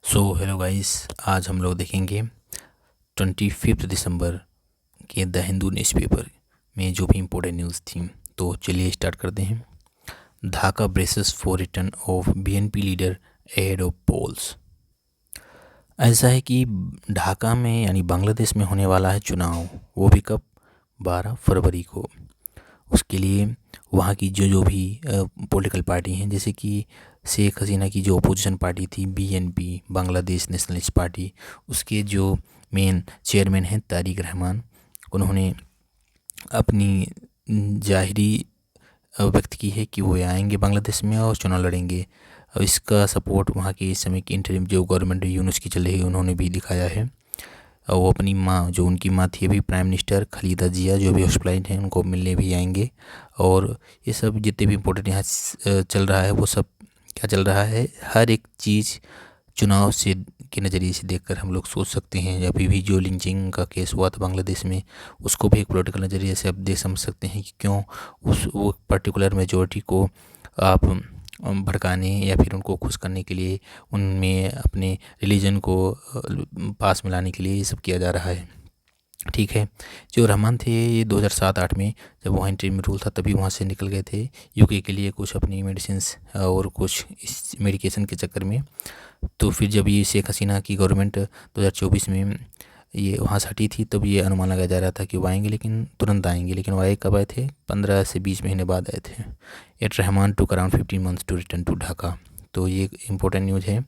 Hello guys, आज हम लोग देखेंगे 25 दिसंबर के द हिंदू न्यूज़पेपर में जो भी इम्पोर्टेंट न्यूज़ थी। तो चलिए स्टार्ट करते हैं। Dhaka braces for return of BNP leader ahead of polls. ऐसा है कि ढाका में यानी बांग्लादेश में होने वाला है चुनाव, वो भी कब? 12 फरवरी को। उसके लिए वहाँ की जो भी पॉलिटिकल पार्टी हैं, जैसे कि शेख हसीना की जो अपोजिशन पार्टी थी बीएनपी, बांग्लादेश नेशनलिस्ट पार्टी, उसके जो मेन चेयरमैन हैं तारिक रहमान, उन्होंने अपनी जाहिरी व्यक्त की है कि वो आएंगे बांग्लादेश में और चुनाव लड़ेंगे। और इसका सपोर्ट वहाँ की इस समय की इंटरिम जो गवर्नमेंट यूनुस की चल रही है उन्होंने भी दिखाया है। और वो अपनी माँ, जो उनकी माँ थी अभी प्राइम मिनिस्टर खलीदा जिया, जो भी हॉस्पिटलाइज हैं, उनको मिलने भी आएंगे। और ये सब जितने भी इम्पोर्टेंट यहाँ चल रहा है वो सब क्या चल रहा है, हर एक चीज़ चुनाव से के नज़रिए से देखकर हम लोग सोच सकते हैं। अभी भी जो लिंचिंग का केस हुआ था बांग्लादेश में, उसको भी एक पॉलिटिकल नज़रिए से आप देख समझ सकते हैं कि क्यों वो पर्टिकुलर मेजोरिटी को आप भड़काने या फिर उनको खुश करने के लिए, उनमें अपने रिलीजन को पास में लाने के लिए ये सब किया जा रहा है। ठीक है। जो रहमान थे ये 2007-8 में जब वहाँ इंटरिम रूल था तभी वहाँ से निकल गए थे यूके के लिए कुछ अपनी मेडिसिन्स और कुछ इस मेडिकेशन के चक्कर में। तो फिर जब ये शेख हसीना की गवर्नमेंट 2024 में ये वहाँ से हटी थी, तब ये अनुमान लगाया जा रहा था कि वो आएंगे, लेकिन तुरंत आएंगे। लेकिन वो आए कब आए थे? 15 से 20 महीने बाद आए थे। एट Rahman took around 15 months to return to Dhaka. तो ये इंपॉर्टेंट न्यूज़ है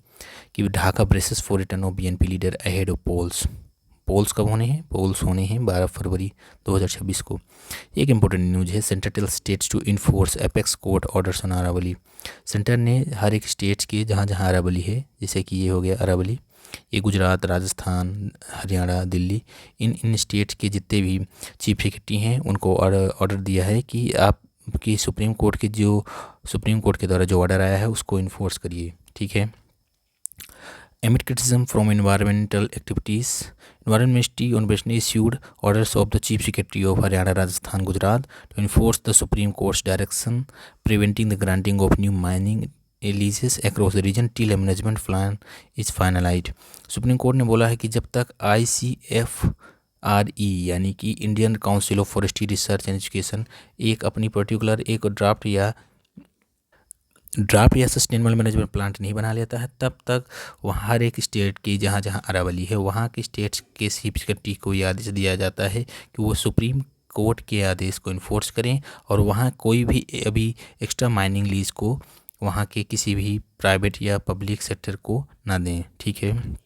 कि Dhaka braces for return of BNP leader ahead of polls. Polls कब होने हैं? पोल्स होने हैं 12 फरवरी 2026 को। एक इम्पोर्टेंट न्यूज़ है, centre tell states to enforce apex court orders on Aravalli. Centre ने हर एक स्टेट्स के जहाँ जहाँ अरावली है, जैसे कि ये हो गया अरावली, ये गुजरात, राजस्थान, हरियाणा, दिल्ली, इन स्टेट्स के जितने भी चीफ सेक्रेटरी हैं उनको ऑर्डर दिया है कि आप की सुप्रीम कोर्ट के द्वारा जो ऑर्डर आया है उसको इन्फोर्स करिए। ठीक है। Amid criticism from environmental activities, Environment Ministry on Wednesday issued orders of the Chief Secretary of Haryana, Rajasthan, Gujarat to enforce the Supreme Court's direction preventing the granting of new mining leases across the region till a management plan is finalized. Supreme court ने बोला है कि जब तक ICFRE यानी कि Indian Council of forestry research and education एक अपनी पर्टिकुलर एक ड्राफ्ट या सस्टेनेबल मैनेजमेंट प्लांट नहीं बना लेता है, तब तक वहाँ हर एक स्टेट की जहाँ जहाँ अरावली है वहाँ के स्टेट्स के चीफ सेक्रेटरी को ये आदेश दिया जाता है कि वो सुप्रीम कोर्ट के आदेश को इन्फोर्स करें और वहाँ कोई भी अभी एक्स्ट्रा माइनिंग लीज को वहाँ के किसी भी प्राइवेट या पब्लिक सेक्टर को ना दें। ठीक है।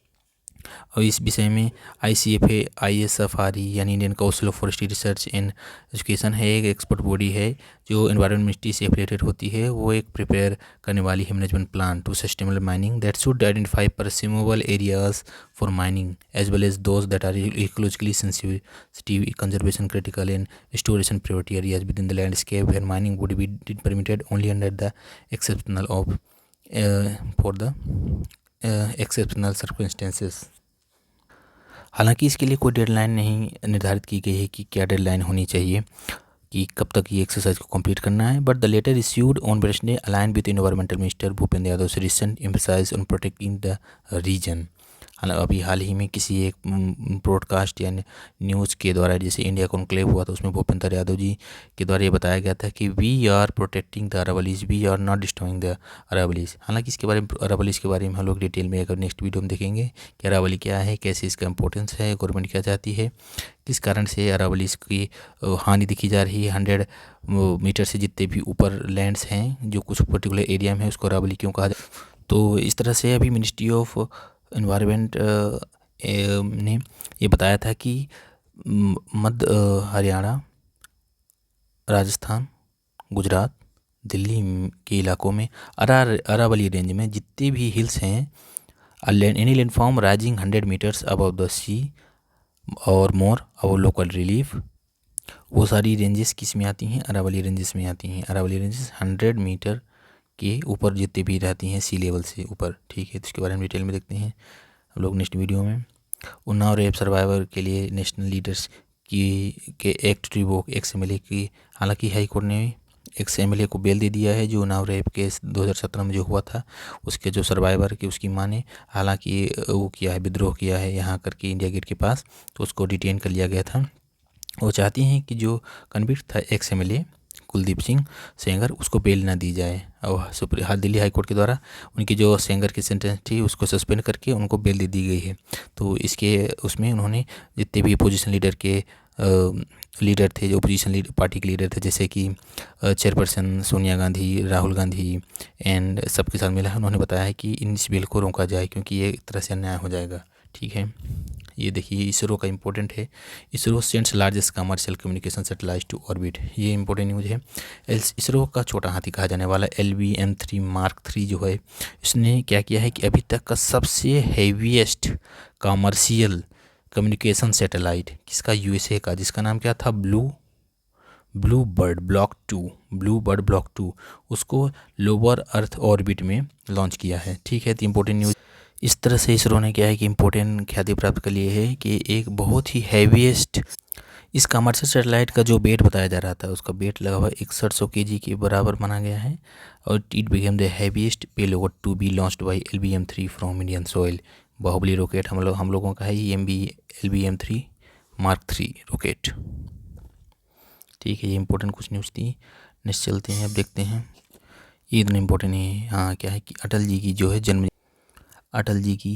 और इस विषय में ICFRE यानी Indian Council of forestry research and education है, एक एक्सपर्ट बॉडी है जो एनवायरनमेंट मिनिस्ट्री से एफिलिएटेड होती है। वो एक प्रिपेयर करने वाली है management plan to sustainable mining that should identify permissible areas for mining as well as those that are ecologically sensitive, conservation critical and restoration priority areas within the landscape where mining would be permitted only under the exceptional of for the exceptional circumstances. हालांकि इसके लिए कोई deadline नहीं निर्धारित की गई है कि क्या डेडलाइन होनी चाहिए कि कब तक ये एक्सरसाइज को कंप्लीट करना है। But the letter issued on Wednesday align with environmental minister Bhupender Yadav से recent emphasise on protecting the region. अभी हाल ही में किसी एक ब्रॉडकास्ट या न्यूज़ के द्वारा, जैसे इंडिया कॉन्क्लेव हुआ था, उसमें भूपेंद्र यादव जी के द्वारा ये बताया गया था कि we are protecting the Aravallis, we are not destroying the Aravallis. हालांकि इसके बारे में अरावलीज के बारे में हम लोग डिटेल में अगर नेक्स्ट वीडियो में देखेंगे कि अरावली क्या है, कैसे इसका इंपॉर्टेंस है, गवर्नमेंट क्या चाहती है, किस कारण से अरावलीज की हानि दिखी जा रही है। 100 मीटर से जितने भी ऊपर लैंड्स हैं जो कुछ पर्टिकुलर एरिया में है उसको अरावली क्यों कहा जाए। तो इस तरह से अभी मिनिस्ट्री ऑफ एनवायरनमेंट ने ये बताया था कि मध्य हरियाणा, राजस्थान, गुजरात, दिल्ली के इलाकों में अरावली रेंज में जितने भी हिल्स हैं, any landform rising 100 metres above the sea or more our local relief, वो सारी रेंजेस किस में आती हैं? अरावली रेंजेस में आती हैं। अरावली रेंजेस 100 मीटर के ऊपर जितने भी रहती हैं सी लेवल से ऊपर। ठीक है। तो इसके बारे में डिटेल में देखते हैं हम लोग नेक्स्ट वीडियो में। उन्नाव रेप सर्वाइवर के लिए नेशनल लीडर्स के एक्ट रिवोक, एक्स MLA की, हालांकि हाई कोर्ट ने एक्स एमएलए को बेल दे दिया है, जो उन्नाव रेप केस 2017 में जो हुआ था उसके जो सर्वाइवर की उसकी माँ ने हालांकि वो किया है, विद्रोह किया है यहाँ करके इंडिया गेट के पास, तो उसको डिटेन कर लिया गया था। वो चाहती हैं कि जो कन्विक्ट था एक्स एमएलए कुलदीप सिंह सेंगर, उसको बेल ना दी जाए, और दिल्ली हाई कोर्ट के द्वारा उनकी जो सेंगर की सेंटेंस थी उसको सस्पेंड करके उनको बेल दे दी गई है। तो इसके उसमें उन्होंने जितने भी अपोजिशन लीडर के लीडर थे, जो अपोजिशन पार्टी के लीडर थे, जैसे कि चेयरपर्सन सोनिया गांधी, राहुल गांधी एंड सबके साथ मिला है, उन्होंने बताया है कि इस बिल को रोका जाए क्योंकि ये एक तरह से अन्याय हो जाएगा। ठीक है, ये देखिए इसरो का इम्पोर्टेंट है। ISRO sends largest commercial communication satellite to orbit, ये इंपॉर्टेंट न्यूज़ है। इसरो का छोटा हाथी कहा जाने वाला LVM-3 मार्क 3 जो है, इसने क्या किया है कि अभी तक का सबसे हैवीएस्ट कमर्शियल कम्युनिकेशन सैटेलाइट किसका, USA का, जिसका नाम क्या था, ब्लू बर्ड ब्लॉक 2, उसको लोअर अर्थ ऑर्बिट में लॉन्च किया है। ठीक है, तो इम्पोर्टेंट न्यूज़ इस तरह से इसरो ने क्या है कि इम्पोर्टेंट ख्याति प्राप्त कर लिए है कि एक बहुत ही हैवीएस्ट इस कमर्शियल सैटेलाइट का जो वेट बताया जा रहा था, उसका वेट लगभग 6100 kg के बराबर माना गया है, और it became the heaviest payload to be launched by LVM-3 from Indian soil. Baahubali rocket हम लोगों का है ये LVM-3 मार्क 3 रॉकेट। ठीक है, ये इंपॉर्टेंट कुछ न्यूज़ थी। नेक्स्ट चलते हैं, अब देखते हैं, ये इतना इम्पोर्टेंट नहीं है। हाँ, क्या है कि अटल जी की जो है अटल जी की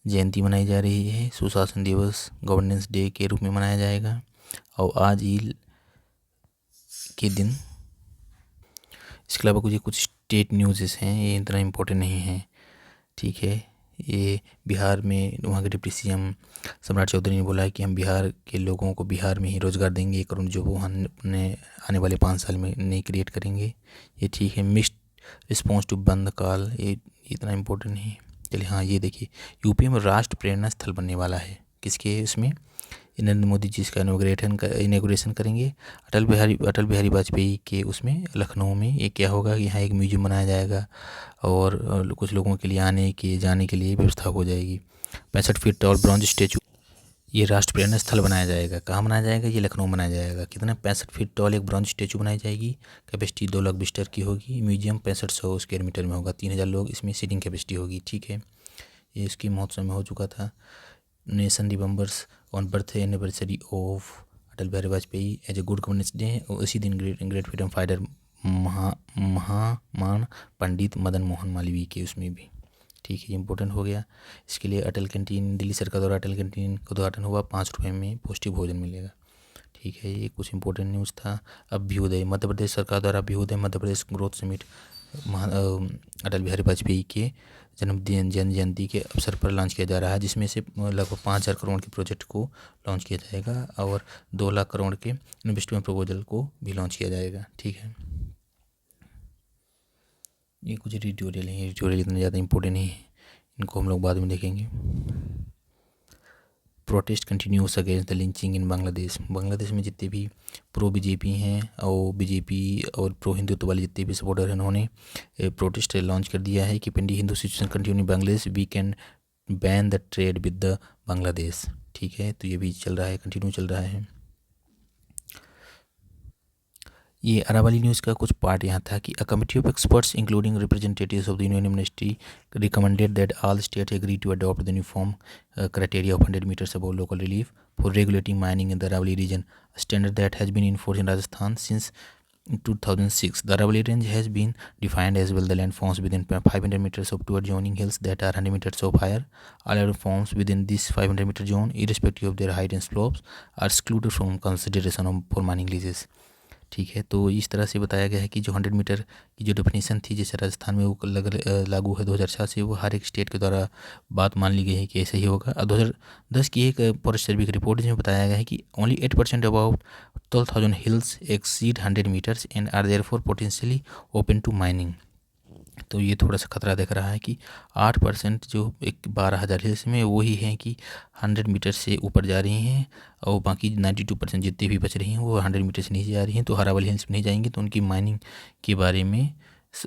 जयंती मनाई जा रही है, सुशासन दिवस गवर्नेंस डे के रूप में मनाया जाएगा, और आज ही के दिन इसके अलावा कुछ स्टेट न्यूज़ हैं, ये इतना इम्पोर्टेंट नहीं है। ठीक है, ये बिहार में वहाँ के डिप्टी CM सम्राट चौधरी ने बोला है कि हम बिहार के लोगों को बिहार में ही रोज़गार देंगे, 1 करोड़ जो वो अपने आने वाले 5 साल में नहीं क्रिएट करेंगे। ये ठीक है। मिक्स्ड रिस्पॉन्स टू बंद कॉल, ये इतना इम्पोर्टेंट नहीं है। चलिए, हाँ, ये देखिए, यूपी में राष्ट्र प्रेरणा स्थल बनने वाला है, किसके, इसमें नरेंद्र मोदी जी इसका इनोग्रेशन करेंगे। अटल बिहारी वाजपेयी के उसमें लखनऊ में ये क्या होगा कि यहाँ एक म्यूजियम बनाया जाएगा, और कुछ लोगों के लिए आने के जाने के लिए व्यवस्था हो जाएगी। 65 फीट टॉल ब्रॉन्ज स्टेचू, ये राष्ट्र प्रेरणा स्थल बनाया जाएगा। कहाँ बनाया जाएगा, ये लखनऊ बनाया जाएगा। कितना, 65 फीट टॉल एक ब्रॉन्ज स्टेचू बनाई जाएगी। कैपेसिटी 2 लाख बिस्तर की होगी। म्यूजियम 6500 स्क्वायर मीटर में होगा। 3000 लोग इसमें सीटिंग कैपेसिटी होगी। ठीक है, ये इसकी महोत्सव में हो चुका था। Nation remembers on birth anniversary of Atal Bihari Vajpayee as a good governance day. उसी दिन great freedom fighter Mahamana Pandit Madan Mohan Malviya के उसमें भी। ठीक है, इंपॉर्टेंट हो गया। इसके लिए अटल कैंटीन, दिल्ली सरकार द्वारा अटल कैंटीन का उद्घाटन हुआ। 5 रुपये में पौष्टिक भोजन मिलेगा। ठीक है, ये कुछ इंपॉर्टेंट न्यूज़ था। अभ्युदय, मध्य प्रदेश सरकार द्वारा अभ्युदय मध्य प्रदेश ग्रोथ समिट अटल बिहारी वाजपेयी के जन्म जयंती के अवसर पर लॉन्च किया जा रहा है, जिसमें से लगभग 5000 करोड़ के प्रोजेक्ट को लॉन्च किया जाएगा, और 2 लाख करोड़ के इन्वेस्टमेंट प्रपोजल को भी लॉन्च किया जाएगा। ठीक है, ये कुछ एडिटोरियल है। एडिटोरियल इतना ज़्यादा इम्पोर्टेंट नहीं है, इनको हम लोग बाद में देखेंगे। Protest continues against the lynching in Bangladesh. Bangladesh में जितने भी प्रो बीजेपी हैं और बीजेपी और प्रो हिंदुत्व वाले जितने भी सपोर्टर हैं, उन्होंने प्रोटेस्ट लॉन्च कर दिया है कि पिंडी Hindu situation continue in Bangladesh, we can ban the trade with the Bangladesh. ठीक है, तो ये भी चल रहा है, कंटिन्यू चल रहा है। ये अरावली न्यूज़ का कुछ पार्ट यहाँ था कि a committee of experts including representatives of the union ministry recommended that all state agree to adopt the uniform criteria of 100 metres above local relief for regulating mining in the Aravalli region, standard that has been enforced in Rajasthan since 2006. The Aravalli Range has been defined as well the landforms within 500 meters of two adjoining hills that are 100 meters of higher. All other forms within this 500 meter zone, irrespective of their height and slopes, are excluded from consideration for mining leases. ठीक है, तो इस तरह से बताया गया है कि जो 100 मीटर की जो डेफिनेशन थी, जैसे राजस्थान में वो लागू है 2004 से, वो हर एक स्टेट के द्वारा बात मान ली गई है कि ऐसे ही होगा। 2010 की एक फॉरेस्ट सर्वे की रिपोर्ट जिसमें बताया गया है कि only 8% about 12,000 hills exceed 100 metres and are therefore potentially open to mining. तो ये थोड़ा सा खतरा दिख रहा है कि 8% जो 12,000 हिल्स में वही हैं कि 100 मीटर से ऊपर जा रही हैं, और बाकी 92% जितनी भी बच रही हैं वो 100 मीटर से नीचे जा रही हैं, तो अरावली हिल्स में नहीं जाएंगी। तो उनकी माइनिंग के बारे में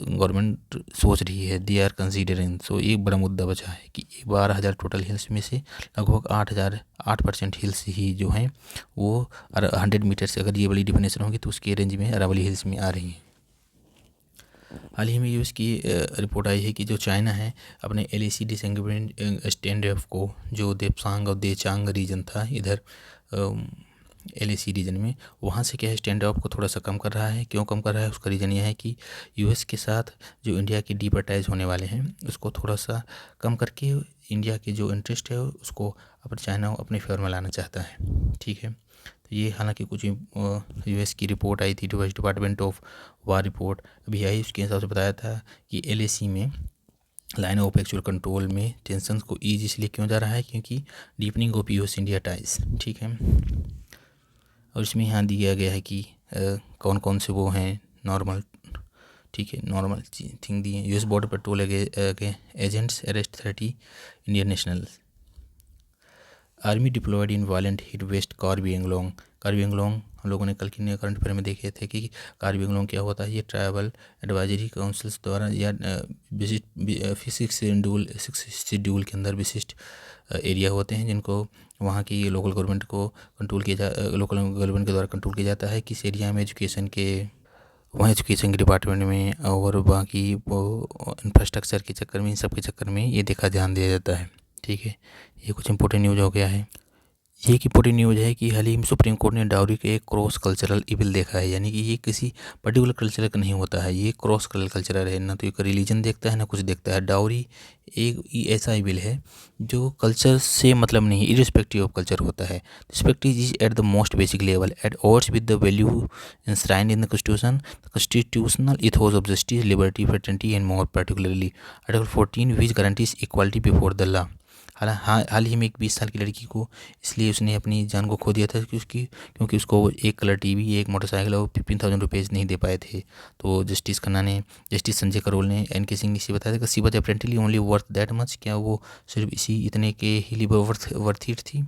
गवर्नमेंट सोच रही है, दे आर कंसीडरिंग। सो एक बड़ा मुद्दा बचा है कि 12,000 टोटल हिल्स में से लगभग 8% हिल्स ही जो हैं वो 100 मीटर से, अगर ये वाली डिफिनेशन होगी तो उसके रेंज में अरावली हिल्स में आ रही हैं। हाल ही में यूएस की रिपोर्ट आई है कि जो चाइना है अपने एलएसी डिसेंगमेंट स्टैंड ऑफ को, जो देपसांग और देचांग रीजन था इधर एलएसी रीजन में, वहाँ से क्या है स्टैंड ऑफ को थोड़ा सा कम कर रहा है। क्यों कम कर रहा है? उसका रीज़न यह है कि यूएस के साथ जो इंडिया के डीपरटाइज होने वाले हैं उसको थोड़ा सा कम करके इंडिया के जो इंटरेस्ट है उसको अपने चाइना अपने फेवर में लाना चाहता है। ठीक है, तो ये हालांकि कुछ यूएस की रिपोर्ट आई थी, US department of war report अभी आई, उसके हिसाब से बताया था कि एलएसी में लाइन ऑफ एक्चुअल कंट्रोल में टेंशन को ईज इसलिए क्यों जा रहा है क्योंकि deepening of US India ties. ठीक है, और इसमें यहाँ दिया गया है कि कौन कौन से वो हैं नॉर्मल, ठीक है, नॉर्मल थिंग दिए। US border patrol agents arrest 30 Indian nationals. Army deployed in violent hit west Karbi Anglong. Karbi Anglong हम लोगों ने कल की करंट अफेयर में देखे थे कि कार्बी एंगलोंग क्या होता है। ये ट्राइबल एडवाइजरी काउंसिल्स द्वारा या सिक्स शेड्यूल के अंदर विशिष्ट एरिया होते हैं जिनको वहाँ की लोकल गवर्नमेंट को कंट्रोल किया लोकल गवर्नमेंट के द्वारा कंट्रोल किया जाता है। किस एरिया में वहाँ एजुकेशन के डिपार्टमेंट में और बाकी वो इंफ्रास्ट्रक्चर के चक्कर में, इन सब के चक्कर में ये ध्यान दिया जाता है। ठीक है, ये कुछ इंपॉर्टेंट न्यूज़ हो गया है। ये एक इंपॉर्टेंट न्यूज़ है कि हाल ही में सुप्रीम कोर्ट ने डाउरी के एक क्रॉस कल्चरल इविल देखा है, यानी कि ये किसी पर्टिकुलर कल्चर का नहीं होता है, ये क्रॉस कल्चरल है, ना तो एक रिलीजन देखता है ना कुछ देखता है। डाउरी एक ऐसा इविल है जो कल्चर से मतलब नहीं, इरिस्पेक्टिव ऑफ कल्चर होता है। Respect is at the most basic level at odds with the value enshrined in the constitutional ethos of justice, liberty, fraternity and more particularly article 14 which guarantees equality before the law. हाल ही में एक 20 साल की लड़की को इसलिए उसने अपनी जान को खो दिया था क्योंकि उसको एक कलर टीवी, एक मोटरसाइकिल और 15,000 रुपीज़ नहीं दे पाए थे। तो जस्टिस संजय करोल ने एनके सिंह ने इसे बताया था कि she was apparently only worth that much, क्या वो सिर्फ इतने के ही लिए वर्थ इट थी।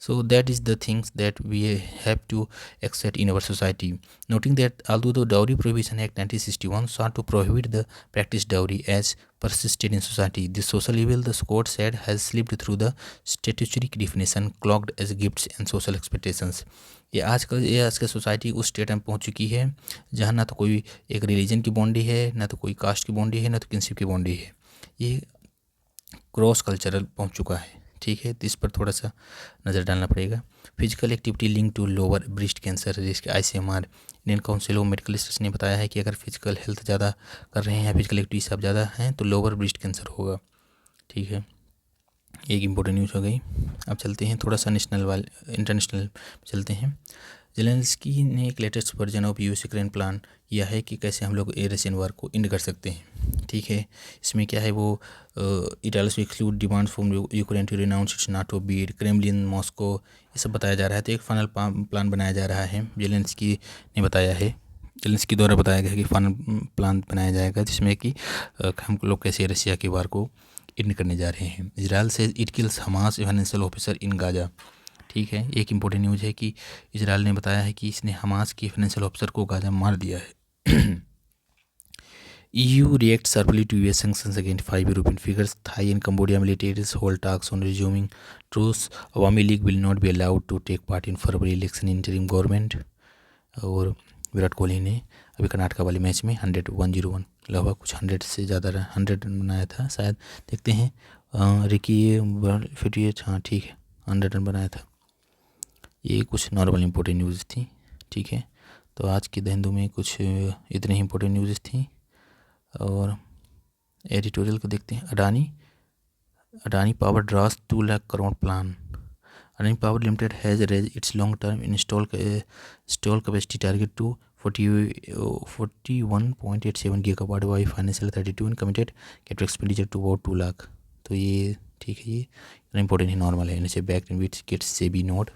So that is the things that we have to accept in our society, noting that although the dowry prohibition act 1961 sought to prohibit the practice dowry as persisted in society. This social evil, the court said, has slipped through the statutory definition, clogged as gifts and social expectations. ये आजकल society उस state में पहुंच चुकी है जहां ना तो कोई एक रिलीजन की बॉन्डी है, ना तो कोई कास्ट की बॉन्डी है, ना तो किसी की बॉन्डी है। ये क्रॉस कल्चरल पहुंच चुका है। ठीक है, तो इस पर थोड़ा सा नज़र डालना पड़ेगा। Physical activity link to lower breast cancer risk, ICMR. Indian Council of Medical Research ने बताया है कि अगर फिजिकल हेल्थ ज़्यादा कर रहे हैं, फिजिकल एक्टिविटी सब ज़्यादा हैं तो लोअर ब्रेस्ट कैंसर होगा। ठीक है, एक इम्पोर्टेंट न्यूज़ हो गई। अब चलते हैं थोड़ा सा इंटरनेशनल चलते हैं। जेलेंस्की ने एक latest version of US Ukraine plan किया है कि कैसे हम लोग रशियन वार को एंड कर सकते हैं। ठीक है, इसमें क्या है वो it also exclude demand from Ukraine to renounce its NATO bid, Kremlin, Moscow, ये सब बताया जा रहा है। तो एक फाइनल प्लान बनाया जा रहा है, जेलेंस्की ने बताया है, जेलेंस्की द्वारा बताया गया है कि फाइनल प्लान बनाया जाएगा जिसमें कि हम लोग कैसे रशिया के वार को एंड करने जा रहे हैं। इजराइल से it kills Hamas financial officer in Gaza. ठीक है, एक इम्पोर्टेंट न्यूज़ है कि इजराइल ने बताया है कि इसने हमास के फाइनेंशियल ऑफिसर को गाजा मार दिया है। EU reacts sharply to US sanctions against 5 European figures. Thai and Cambodia militaries hold talks on resuming truce. Awami League will not be allowed to take part in February election interim government. और विराट कोहली ने अभी कर्नाटका वाले match में 101 लगभग कुछ 100 से ज़्यादा 100 run बनाया था शायद। देखते हैं रिकी 58, हाँ ठीक है 100 रन बनाया था। ये कुछ नॉर्मल इम्पोर्टेंट न्यूज़ थी। ठीक है, तो आज की द हिंदू में कुछ इतने ही इम्पोर्टेंट न्यूज़ थी। और एडिटोरियल को देखते हैं। Adani Power draws 2 lakh crore plan. Adani Power Limited has raise its long term install capacity target to 41.87 gigawatt by financial 32 and committed capital expenditure to about 2 lakh. तो ये ठीक है, ये इंपॉर्टेंट ही नॉर्मल है। इनसे बैक इन विच गेट्स से B node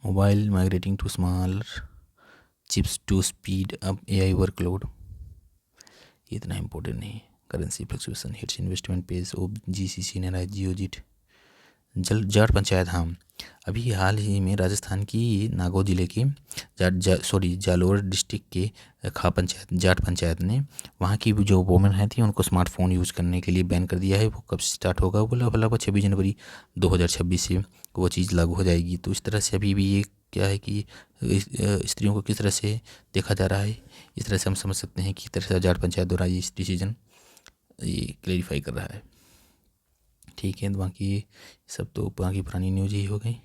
mobile migrating to smaller chips to speed up AI workload. इतना important नहीं। Currency fluctuation hits investment pace of GCC ने जियोजिट। जाट पंचायत, हाँ अभी हाल ही में राजस्थान की नागौर जिले के जालोर डिस्ट्रिक्ट के जाट पंचायत ने वहाँ की जो वोमेन है थी उनको स्मार्टफोन यूज़ करने के लिए बैन कर दिया है। वो कब स्टार्ट होगा? बोला 26 जनवरी 2026 से वो चीज़ लागू हो जाएगी। तो इस तरह से अभी भी ये क्या है कि स्त्रियों को किस तरह से देखा जा रहा है, इस तरह से हम समझ सकते हैं कि किस तरह से जाट पंचायत द्वारा ये डिसीजन ये क्लेरिफाई कर रहा है। ठीक है, तो बाकी सब तो बाकी पुरानी न्यूज ही हो गई।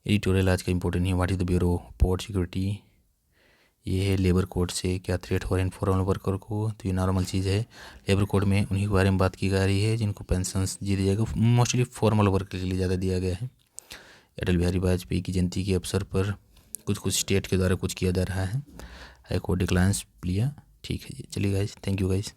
एडिटोरियल आज का इंपॉर्टेंट है, what is the bureau port security, ये है लेबर कोड से क्या थ्रेट हो रहा है इनफॉर्मल वर्कर को, तो ये नॉर्मल चीज़ है। लेबर कोड में उन्हीं के बारे में बात की जा रही है जिनको पेंशंस दी जाएगा, मोस्टली फॉर्मल वर्कर के लिए ज़्यादा दिया गया है। अटल बिहारी वाजपेयी की जयंती के अवसर पर कुछ स्टेट के द्वारा कुछ किया जा रहा है। हाई कोर्ट डिक्लाइंस लिया। ठीक है जी, चलिए गाइज, थैंक यू गाइज।